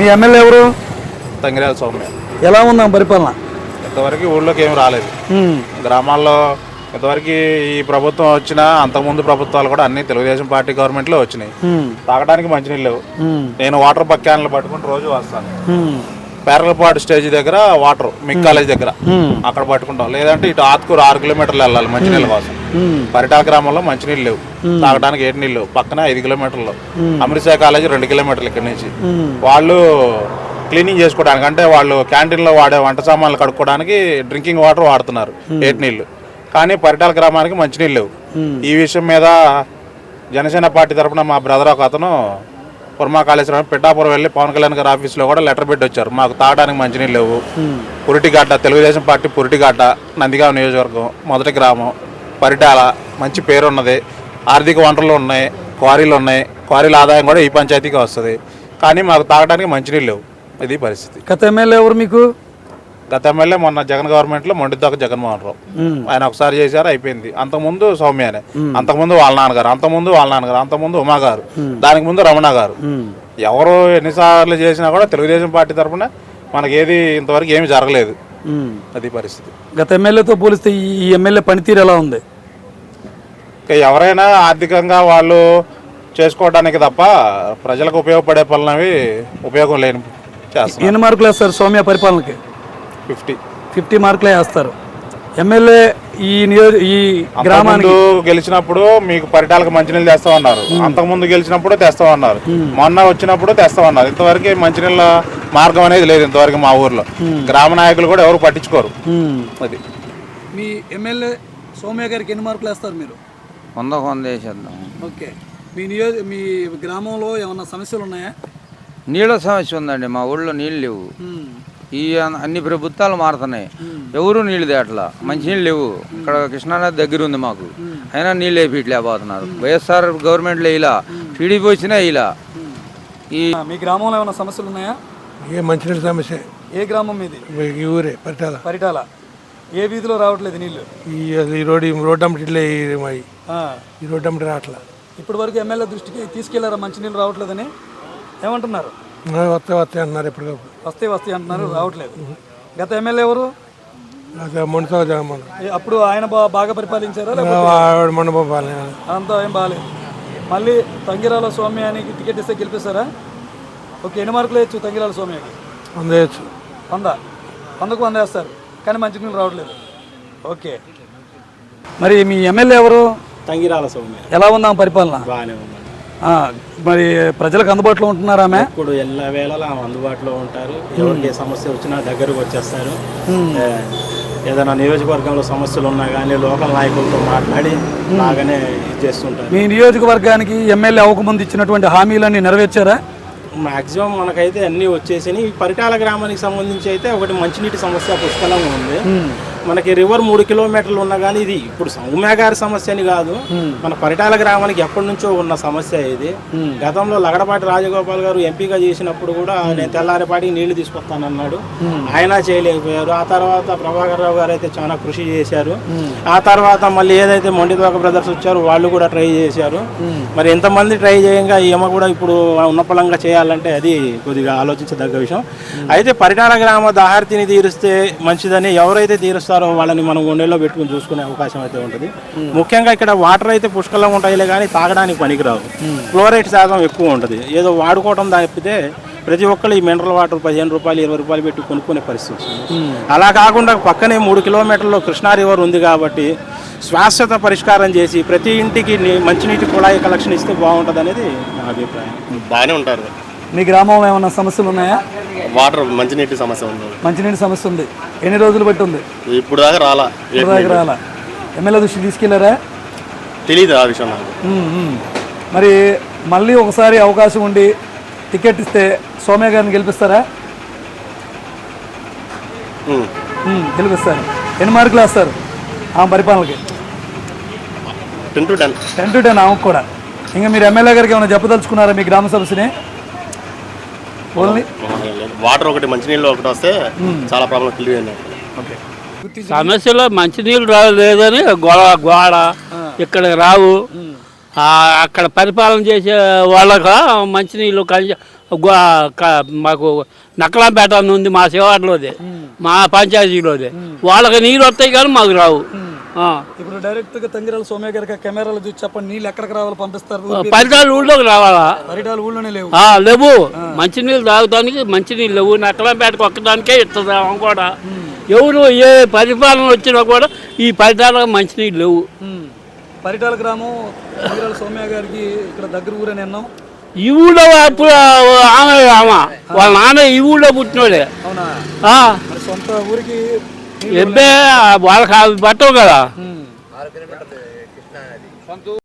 మీ MLA ఎవరు? తంగిరాల సౌమ్య. ఎలా ఉందా పరిపాలన? ఇంతవరకు ఊళ్ళోకి ఏమి రాలేదు. గ్రామాల్లో ఇంతవరకు ఈ ప్రభుత్వం వచ్చినా అంతకుముందు ప్రభుత్వాలు కూడా అన్ని తెలుగుదేశం పార్టీ గవర్నమెంట్లో వచ్చినాయి. తాగడానికి మంచినీళ్ళు లేవు. నేను వాటర్ క్యాన్లు పట్టుకుని రోజు వస్తాను. పేర్లపాడు స్టేజ్ దగ్గర వాటర్ మిక్ కాలేజ్ దగ్గర అక్కడ పట్టుకుంటాం. లేదంటే ఇటు ఆత్కూరు 6 కిలోమీటర్లు వెళ్ళాలి మంచినీళ్ళ కోసం. పరిటాల గ్రామంలో మంచినీళ్ళు లేవు, తాగడానికి 7 నీళ్ళు. పక్కన 5 కిలోమీటర్లు. అమృత్సర్ కాలేజీ 2 కిలోమీటర్లు ఇక్కడి నుంచి. వాళ్ళు క్లీనింగ్ చేసుకోవడానికి, అంటే వాళ్ళు క్యాంటీన్లో వాడే వంట సామాన్లు కడుక్కోవడానికి డ్రింకింగ్ వాటర్ వాడుతున్నారు 8 నీళ్ళు. కానీ పరిటాల గ్రామానికి మంచినీళ్ళు లేవు. ఈ విషయం మీద జనసేన పార్టీ తరఫున మా బ్రదర్ ఒక అతను పుర్మా కాళేశ్వరం పిఠాపురం వెళ్ళి పవన్ కళ్యాణ్ గారి ఆఫీస్లో కూడా లెటర్ పెట్టి వచ్చారు. మాకు తాగడానికి మంచినీళ్ళు లేవు. పురిటిగడ్డ, తెలుగుదేశం పార్టీ పురిటిగడ్డ, నందిగామ నియోజకవర్గం, మొదటి గ్రామం పరిటాల, మంచి పేరున్నది. ఆర్థిక వనరులు ఉన్నాయి, క్వారీలు ఉన్నాయి. క్వారీల ఆదాయం కూడా ఈ పంచాయతీకి వస్తుంది. కానీ మాకు తాగడానికి మంచినీళ్ళు లేవు. ఇది పరిస్థితి. గత ఎమ్మెల్యే ఎవరు మీకు? గత ఎమ్మెల్యే మొన్న జగన్ గవర్నమెంట్లో మొండిదాకా జగన్మోహన్ రావు. ఆయన ఒకసారి చేశారు, అయిపోయింది. అంతకుముందు సౌమ్యనే, అంతకుముందు వాళ్ళ నాన్నగారు, అంతకుముందు వాళ్ళ నాన్నగారు, అంతకుముందు ఉమా గారు, దానికి ముందు రమణ గారు. ఎవరు ఎన్నిసార్లు చేసినా కూడా తెలుగుదేశం పార్టీ తరఫున మనకి ఏది ఇంతవరకు ఏమి జరగలేదు. అది పరిస్థితి. గత ఎమ్మెల్యేతో పోలిస్తే ఈ ఎమ్మెల్యే పనితీరు ఎలా ఉంది? ఎవరైనా ఆర్థికంగా వాళ్ళు చేసుకోవడానికి తప్ప ప్రజలకు ఉపయోగపడే పనులవి ఉపయోగం లేని చేస్తారు. ఎన్ని మార్కులు వేస్తారు సౌమ్య పరిపాలనకి? 50 మార్కులే వేస్తారు. ఎమ్మెల్యే ఈ గ్రామానికి గెలిచినప్పుడు మీకు పరిటాలకు మంచినీళ్ళు తెస్తామన్నారు. అంతకుముందు గెలిచినప్పుడు తెస్తామన్నారు. మొన్న వచ్చినప్పుడు తెస్తామన్నారు. ఇంతవరకు మంచినీళ్ళ మార్గం అనేది లేదు ఇంతవరకు మా ఊర్లో. గ్రామ నాయకులు కూడా ఎవరు పట్టించుకోరు. అది మీ ఎమ్మెల్యే సౌమ్య గారికి ఎన్ని మార్కులు వేస్తారు మీరు? 100 వేసేద్దాం. ఓకే. మీ గ్రామంలో ఏమన్నా సమస్యలు ఉన్నాయా? నీళ్ళ సమస్య ఉందండి. మా ఊళ్ళో నీళ్ళు లేవు. ఈ అన్ని ప్రభుత్వాలు మారుతున్నాయి, ఎవరు నీళ్ళు తేటలా. మంచినీళ్ళు లేవు. ఇక్కడ కృష్ణానది దగ్గర ఉంది మాకు, అయినా నీళ్ళు వేయట్లేకపోతున్నారు. వైఎస్ఆర్ గవర్నమెంట్లో ఇలా, టీడీపీ వచ్చినా ఇలా. మీ గ్రామంలో ఏమైనా సమస్యలు ఉన్నాయా? ఏ మంచినీళ్ళ సమస్య? ఏ గ్రామం మీది? ఈ ఊరే పరిటాల. పరిటాల. ఏ వీధిలో రావట్లేదు నీళ్ళు? ఈ రోడ్డు అమ్మటిలే, ఈ రోడ్డు అమ్మటి రావట్లా. ఇప్పటి వరకు ఎమ్మెల్యే దృష్టికి తీసుకెళ్లారా మంచినీళ్ళు రావట్లేదని? ఏమంటున్నారు? వస్తాయి అంటున్నారు. ఎప్పటికప్పుడు వస్తాయి అంటున్నారు, రావట్లేదు. గత ఎమ్మెల్యే ఎవరు? అప్పుడు ఆయన బాగా పరిపాలించారా? అంతా ఏం బాగాలేదు. మళ్ళీ తంగిరాల సౌమ్యానికి టికెట్ ఇస్తే గెలిపిస్తారా? ఓకే. ఎన్ని మార్కులు వేయచ్చు తంగిరాల సౌమ్యకి? 100 వేయచ్చు. 100కు 100 వేస్తారు, కానీ మంచినీళ్ళు రావట్లేదు. ఓకే. మరి మీ ఎమ్మెల్యే ఎవరు? తంగిరాల సౌమ్య. ఎలా ఉందా పరిపాలన? బాగానే ఉంది. మరి ప్రజలకు అందుబాటులో ఉంటున్నారా? ఆమె ఇప్పుడు ఎల్ల వేళలా అందుబాటులో ఉంటారు. ఎవరికి ఏ సమస్య వచ్చినా దగ్గరకు వచ్చేస్తారు. ఏదైనా నియోజకవర్గంలో సమస్యలు ఉన్నా కానీ లోకల్ నాయకులతో మాట్లాడి బాగానే చేస్తుంటారు. మీ నియోజకవర్గానికి ఎమ్మెల్యే అవ్వకముందు ఇచ్చినటువంటి హామీలన్నీ నెరవేర్చారా? మాక్సిమం మనకైతే అన్నీ వచ్చేసినాయి. పరిటాల గ్రామానికి సంబంధించి అయితే ఒకటి మంచినీటి సమస్య పుష్కలంగా ఉంది. మనకి రివర్ 3 కిలోమీటర్లు ఉన్నా కానీ ఇది ఇప్పుడు సౌమ్య గారి సమస్య అని కాదు, మన పరిటాల గ్రామానికి ఎప్పటి నుంచో ఉన్న సమస్య ఇది. గతంలో లగడపాటి రాజగోపాల్ గారు ఎంపీగా చేసినప్పుడు కూడా నేను తెల్లారిపాటికి నీళ్లు తీసుకొస్తానన్నాడు, ఆయన చేయలేకపోయారు. ఆ తర్వాత ప్రభాకర్ రావు గారు అయితే చాలా కృషి చేశారు. ఆ తర్వాత మళ్ళీ ఏదైతే మొండిదోక బ్రదర్స్ వచ్చారో వాళ్ళు కూడా ట్రై చేశారు. మరి ఎంతమంది ట్రై చేయంగా ఈమె కూడా ఇప్పుడు ఉన్నపలంగా చేయాలంటే అది కొద్దిగా ఆలోచించదగ్గ విషయం. అయితే పరిటాల గ్రామ దాహార్తిని తీరుస్తే మంచిదని ఎవరైతే తీరుస్తారో వాళ్ళని మనం గుండెల్లో పెట్టుకుని చూసుకునే అవకాశం అయితే ఉంటుంది. ముఖ్యంగా ఇక్కడ వాటర్ అయితే పుష్కలంగా ఉంటాయిలే కానీ తాగడానికి పనికిరావు. ఫ్లోరైడ్ శాతం ఎక్కువ ఉంటుంది. ఏదో వాడుకోవడం తప్పితే ప్రతి ఒక్కరు ఈ మినరల్ వాటర్ 15 రూపాయలు 20 రూపాయలు పెట్టి కొనుక్కునే పరిస్థితి వస్తుంది. అలా కాకుండా పక్కనే 3 కిలోమీటర్లో కృష్ణా రివర్ ఉంది కాబట్టి శాశ్వత పరిష్కారం చేసి ప్రతి ఇంటికి మంచినీటి కుళాయి కలెక్షన్ ఇస్తే బాగుంటుంది అనేది నా అభిప్రాయం. బాగానే ఉంటారు. మీ గ్రామంలో ఏమైనా సమస్యలు ఉన్నాయా? వాటర్ మంచినీటి సమస్య ఉంది. మంచినీటి సమస్య ఉంది. ఎన్ని రోజులు బట్టి ఉంది? ఇప్పుడు దాకా రాలా. ఎమ్మెల్యే దృష్టి తీసుకెళ్లారా? తెలీదు ఆ విషయం నాకు. మరి మళ్ళీ ఒకసారి అవకాశం ఉండి టికెట్ ఇస్తే సౌమ్య గారిని గెలిపిస్తారా? గెలిపిస్తారు. ఎన్ని మార్కులు వేస్తారు ఆమె పరిపాలనకి? 10 to 10. 10 to 10 ఆమెకు కూడా. ఇంకా మీరు ఎమ్మెల్యే గారికి ఏమైనా చెప్పదలుచుకున్నారా మీ గ్రామ సమస్యని? ఓన్లీ వాటర్ ఒకటి, మంచినీళ్ళు ఒకటి వస్తే చాలా ప్రాబ్లం క్లియర్ అయింది. ఓకే. సమస్యలో మంచినీళ్ళు రాలేదని గోడ ఇక్కడ రావు. అక్కడ పరిపాలన చేసే వాళ్ళకు మంచినీళ్ళు మాకు నక్కలంపేట అని ఉంది మా శివార్లోదే, మా పంచాయతీలోదే. వాళ్ళకి నీళ్ళు వస్తాయి కానీ మాకు రావు. ఇప్పుడు డైరెక్ట్ గా తంగిరాల సోమయ్య గారికి కెమెరాలు చూసి చెప్పండి, నీళ్ళు ఎక్కడికి రావాలి పంపిస్తారు? పరిటాలు ఊళ్ళోకి రావాలా? పరిటాలు ఊళ్ళోనే లేవు. లేవు, మంచినీళ్ళు తాగడానికి మంచినీళ్ళు లేవు. నక్కలంపేటకు ఒక్కదానికే ఇస్తున్నాం కూడా. ఎవరు ఏ పరిపాలన వచ్చినా కూడా ఈ పరిటాలకు మంచినీళ్ళు లేవు. పరిటాల గ్రామం తంగిరాల సోమయ్య గారికి ఇక్కడ దగ్గర ఊరని అన్నాం. ఈ ఊళ్ళో అప్పుడు ఆమె వాళ్ళ నాన్న ఈ ఊళ్ళో పుట్టినోడే. అవునా? మరి సొంత ఊరికి ఎబ్బే వాళ్ళకి అవి పట్టవు కదా.